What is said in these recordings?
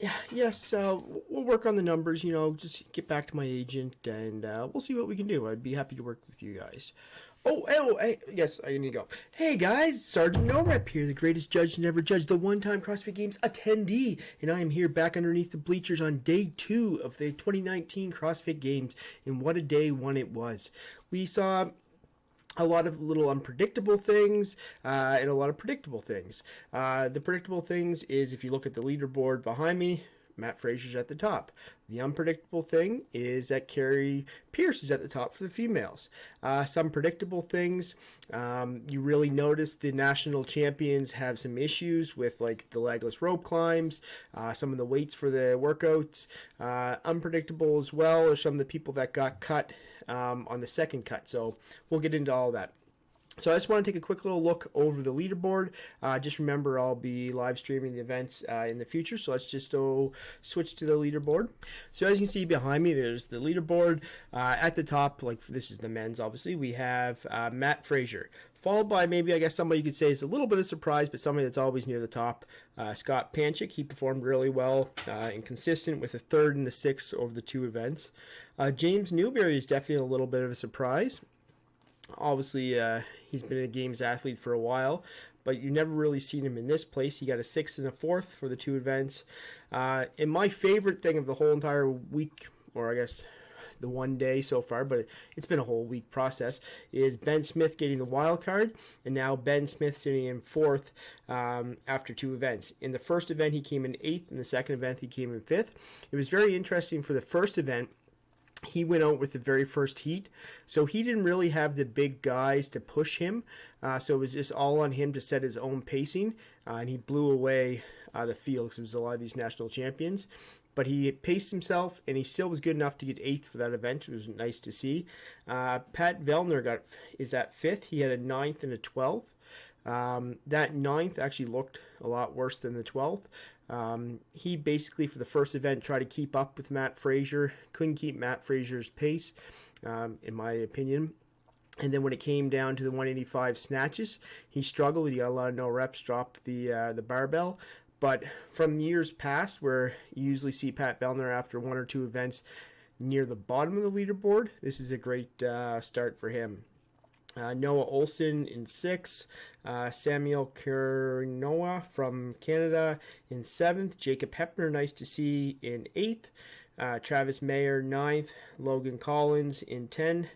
Yeah, yes, we'll work on the numbers, just get back to my agent and we'll see what we can do. I'd be happy to work with you guys. Hey, yes, I need to go. Hey guys, Sergeant No Rep here, the greatest judge to never judge, the one-time CrossFit Games attendee, and I am here back underneath the bleachers on day 2 of the 2019 CrossFit Games, and what a day one it was. We saw a lot of little unpredictable things and a lot of predictable things. The predictable things is if you look at the leaderboard behind me, Matt Fraser's at the top. The unpredictable thing is that Carrie Pierce is at the top for the females. Some predictable things, you really notice the national champions have some issues with like the legless rope climbs, some of the weights for the workouts. Unpredictable as well are some of the people that got cut on the second cut. So we'll get into all that. So I just want to take a quick little look over the leaderboard. Just remember, I'll be live streaming the events in the future. So let's just go switch to the leaderboard. So as you can see behind me, there's the leaderboard. At the top, like this is the men's, obviously, we have Matt Fraser. Followed by maybe, I guess, somebody you could say is a little bit of surprise, but somebody that's always near the top. Scott Panchik, he performed really well and consistent with a third and a sixth over the 2 events. James Newberry is definitely a little bit of a surprise. Obviously, he's been a games athlete for a while, but you never really seen him in this place. He got a 6th and a 4th for the 2 events. And my favorite thing of the whole entire week, or I guess the one day so far, but it's been a whole week process, is Ben Smith getting the wild card, and now Ben Smith sitting in 4th after 2 events. In the first event, he came in 8th. In the second event, he came in 5th. It was very interesting for the first event. He went out with the very first heat, so he didn't really have the big guys to push him, so it was just all on him to set his own pacing, and he blew away the field because it was a lot of these national champions. But he paced himself, and he still was good enough to get 8th for that event, which was nice to see. Pat Vellner is at 5th. He had a 9th and a 12th. That 9th actually looked a lot worse than the 12th. He basically, for the first event, tried to keep up with Matt Fraser. Couldn't keep Matt Fraser's pace, in my opinion. And then when it came down to the 185 snatches, he struggled. He got a lot of no reps, dropped the barbell. But from years past, where you usually see Pat Vellner after 1 or 2 events near the bottom of the leaderboard, this is a great start for him. Noah Olson in 6th, Samuel Kurnoa from Canada in 7th, Jacob Hepner, nice to see, in 8th, Travis Mayer 9th, Logan Collins in 10,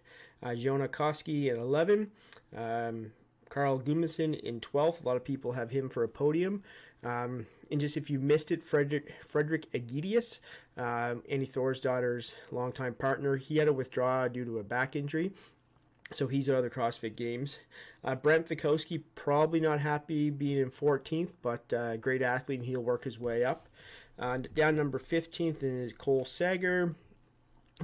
Jonah Koski in 11, Carl Gudmundsson in 12th. A lot of people have him for a podium. And just if you missed it, Frederick Agidius, Annie Thorsdotter's longtime partner, he had to withdraw due to a back injury. So he's at other CrossFit Games. Brent Fikowski, probably not happy being in 14th, but great athlete, and he'll work his way up. Down number 15th is Cole Sager.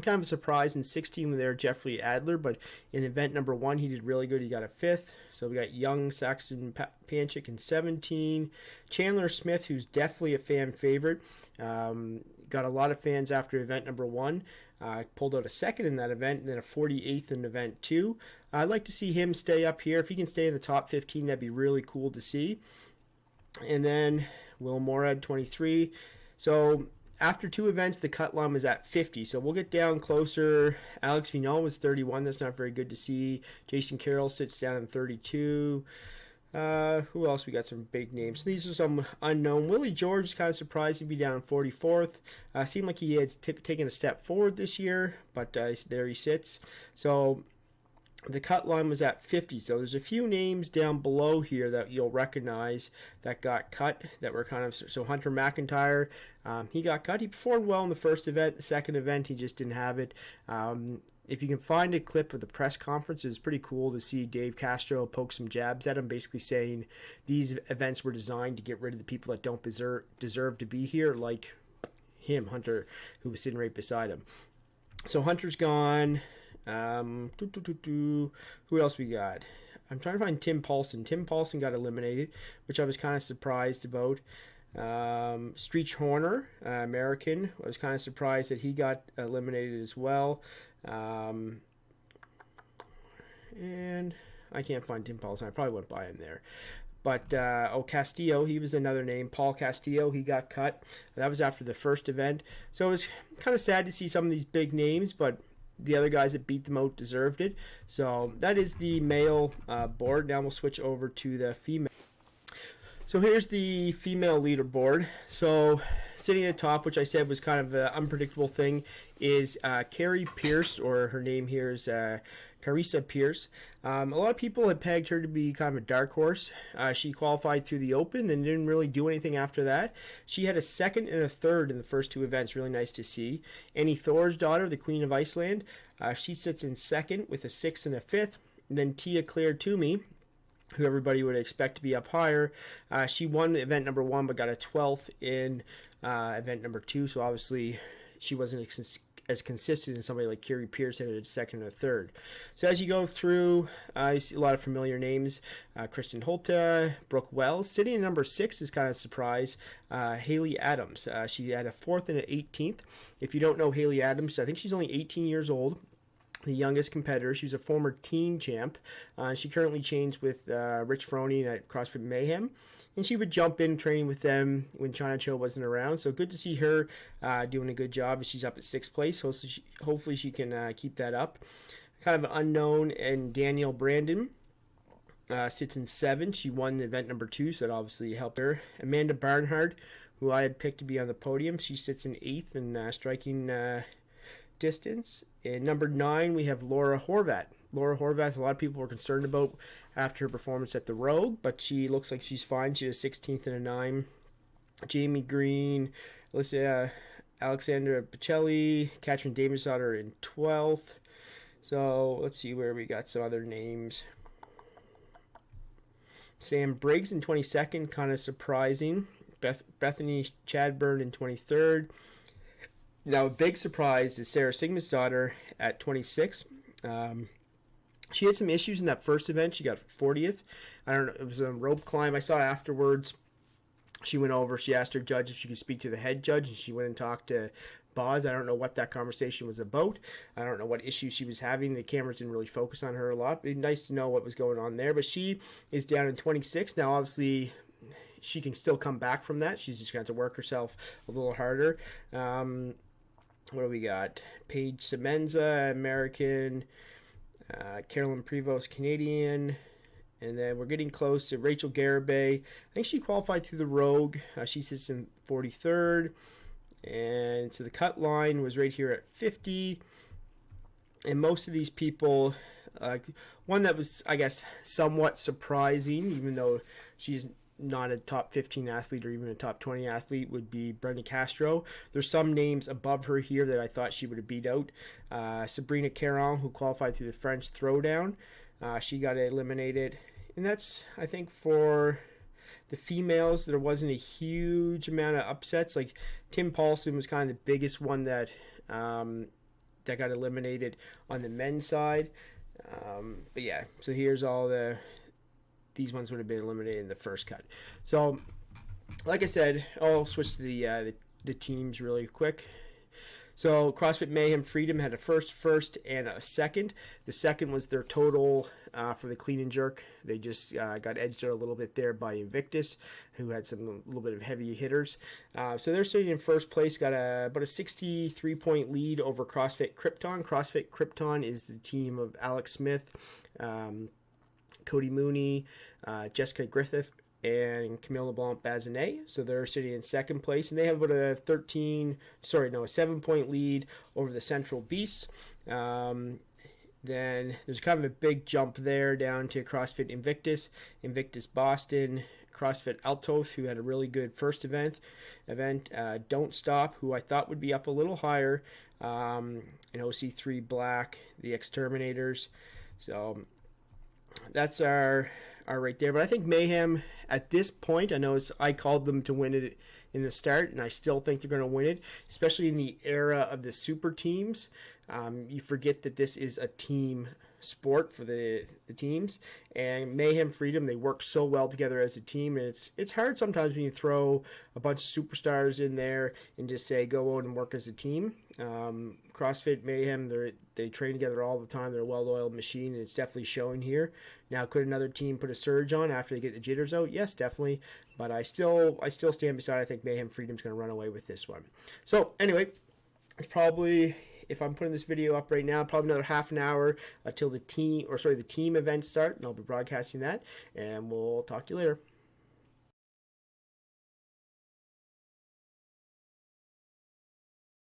Kind of a surprise in 16 there, Jeffrey Adler, but in event number 1, he did really good. He got a 5th. So we got Young, Saxon, Panchik in 17. Chandler Smith, who's definitely a fan favorite. Got a lot of fans after event number 1. Pulled out a 2nd in that event, and then a 48th in event 2. I'd like to see him stay up here. If he can stay in the top 15, that'd be really cool to see. And then Will Morad, 23. So after 2 events, the cut line was at 50, so we'll get down closer. Alex Vignon was 31. That's not very good to see. Jason Carroll sits down at 32. Who else? We got some big names. So these are some unknown. Willie George is kind of surprised to be down in 44th. Seemed like he had taken a step forward this year, but there he sits. So the cut line was at 50, so there's a few names down below here that you'll recognize that got cut, that were kind of, so Hunter McIntyre, he got cut. He performed well in the first event. The second event, he just didn't have it. If you can find a clip of the press conference, it's pretty cool to see Dave Castro poke some jabs at him, basically saying these events were designed to get rid of the people that don't deserve to be here, like him, Hunter, who was sitting right beside him. So Hunter's gone. Who else we got? I'm trying to find Tim Paulson. Tim Paulson got eliminated, which I was kind of surprised about. Streech Horner, American, I was kind of surprised that he got eliminated as well. And I can't find Tim Paulson. I probably went by him there. But, Castillo, he was another name. Paul Castillo, he got cut. That was after the first event. So it was kind of sad to see some of these big names, but the other guys that beat them out deserved it. So that is the male board. Now we'll switch over to the female. So here's the female leaderboard. So sitting at the top, which I said was kind of an unpredictable thing, is Carrie Pierce, or her name here is Carissa Pierce. A lot of people had pegged her to be kind of a dark horse. She qualified through the Open, then didn't really do anything after that. She had a second and a third in the first two events. Really nice to see. Annie Thorsdottir, the Queen of Iceland, she sits in second with a sixth and a fifth. And then Tia Claire Toomey, who everybody would expect to be up higher. She won event number 1, but got a 12th in event number 2. So obviously she wasn't as consistent as somebody like Carrie Pierce had a second or third. So as you go through, you see a lot of familiar names. Kristen Holta, Brooke Wells. Sitting in number 6 is kind of a surprise. Haley Adams. She had a 4th and an 18th. If you don't know Haley Adams, I think she's only 18 years old. The youngest competitor. She was a former teen champ. She currently trains with Rich Froning at CrossFit Mayhem, and she would jump in training with them when China Cho wasn't around. So good to see her doing a good job. She's up at 6th place. Hopefully she can keep that up. Kind of an unknown, and Danielle Brandon sits in 7th. She won the event number 2, so that obviously helped her. Amanda Barnhart, who I had picked to be on the podium, she sits in 8th in striking distance. In number 9, we have Laura Horvath. Laura Horvath, a lot of people were concerned about after her performance at the Rogue, but she looks like she's fine. She has a 16th and a 9. Jamie Green, Alexandra Pacelli, Katrin Davidsdottir in 12th. So let's see where we got some other names. Sam Briggs in 22nd, kind of surprising. Bethany Chadburn in 23rd. Now, a big surprise is Sarah Sigmundsdottir at 26. She had some issues in that first event. She got 40th. I don't know. It was a rope climb. I saw afterwards. She went over. She asked her judge if she could speak to the head judge, and she went and talked to Boz. I don't know what that conversation was about. I don't know what issues she was having. The cameras didn't really focus on her a lot. It'd be nice to know what was going on there. But she is down in 26. Now, obviously, she can still come back from that. She's just going to have to work herself a little harder. What do we got? Paige Semenza, American. Carolyn Prevost, Canadian. And then we're getting close to Rachel Garibay. I think she qualified through the Rogue. She sits in 43rd. And so the cut line was right here at 50. And most of these people, one that was, I guess, somewhat surprising, even though she's not a top 15 athlete or even a top 20 athlete, would be Brenda Castro. There's some names above her here that I thought she would have beat out. Sabrina Caron, who qualified through the French throwdown, she got eliminated. And that's, I think, for the females, there wasn't a huge amount of upsets. Like Tim Paulson was kind of the biggest one that that got eliminated on the men's side. But yeah, so here's all these ones would have been eliminated in the first cut. So, like I said, I'll switch to the teams really quick. So, CrossFit Mayhem Freedom had a first, and a second. The second was their total for the clean and jerk. They just got edged out a little bit there by Invictus, who had a little bit of heavy hitters. So they're sitting in first place, got about a 63-point lead over CrossFit Krypton. CrossFit Krypton is the team of Alex Smith, Cody Mooney, Jessica Griffith, and Camille LeBlanc Bazinet. So they're sitting in second place, and they have about a 7-point lead over the Central Beasts. Then there's kind of a big jump there down to CrossFit Invictus Boston, CrossFit Altos, who had a really good first event. Don't Stop, who I thought would be up a little higher, and OC3 Black, the Exterminators. So that's our right there. But I think Mayhem at this point, I called them to win it in the start, and I still think they're going to win it, especially in the era of the super teams. You forget that this is a team sport for the teams. And Mayhem Freedom, they work so well together as a team, and it's hard sometimes when you throw a bunch of superstars in there and just say go out and work as a team. CrossFit Mayhem, they train together all the time. They're a well-oiled machine, and it's definitely showing here. Now, could another team put a surge on after they get the jitters out? Yes, definitely. But I still stand beside. I think Mayhem Freedom's going to run away with this one. So anyway, it's probably, if I'm putting this video up right now, probably another half an hour until the team events start, and I'll be broadcasting that. And we'll talk to you later.